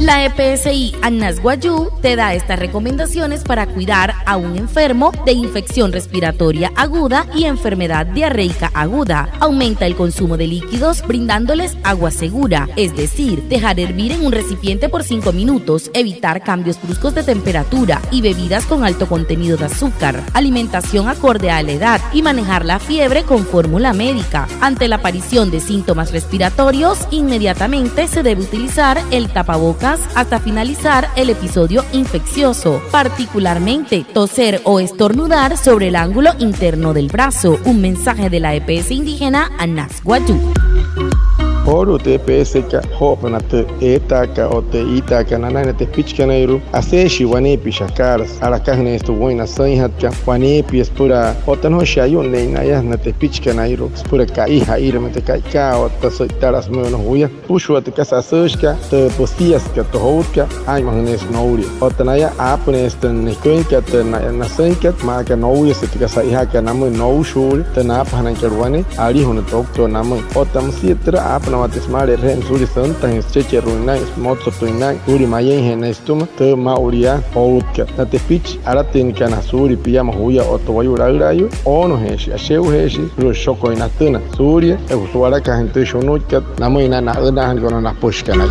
La EPSI Anasguayú te da estas recomendaciones para cuidar a un enfermo de infección respiratoria aguda y enfermedad diarreica aguda. Aumenta el consumo de líquidos brindándoles agua segura, es decir, dejar hervir en un recipiente por 5 minutos, evitar cambios bruscos de temperatura y bebidas con alto contenido de azúcar, alimentación acorde a la edad y manejar la fiebre con fórmula médica. Ante la aparición de síntomas respiratorios, inmediatamente se debe utilizar el tapabocas hasta finalizar el episodio infeccioso, particularmente toser o estornudar sobre el ángulo interno del brazo. Un mensaje de la EPS indígena Anasguayú. Oro te peseka hopna te etaka o te itaka nanana te pichkanairu aseshi wanepi shakaras arakahne esto buena sanhatka wanepi es pura otano shayo neinaya na te pichkanairu es pura kaiha irme kaika o ta soitaras menos huya pushu te casa sashka te postiaska to hotka ai mahnes nouri otanaya apne esten nekenka te na sanka maka nouri se te casa ihaka namu no shuri te na panan kerwane ali hono doktor namu otam sitra Namates mare ren suri santa en cheche ruina es moto tuina uri mayen en estuma te mauria outka na te pitch araten kana suri piyama huya otoyura urayo ono heshi asheu heshi ro shoko inatuna suri e usuara ka gente shonutka namoina na ana gono na pushkana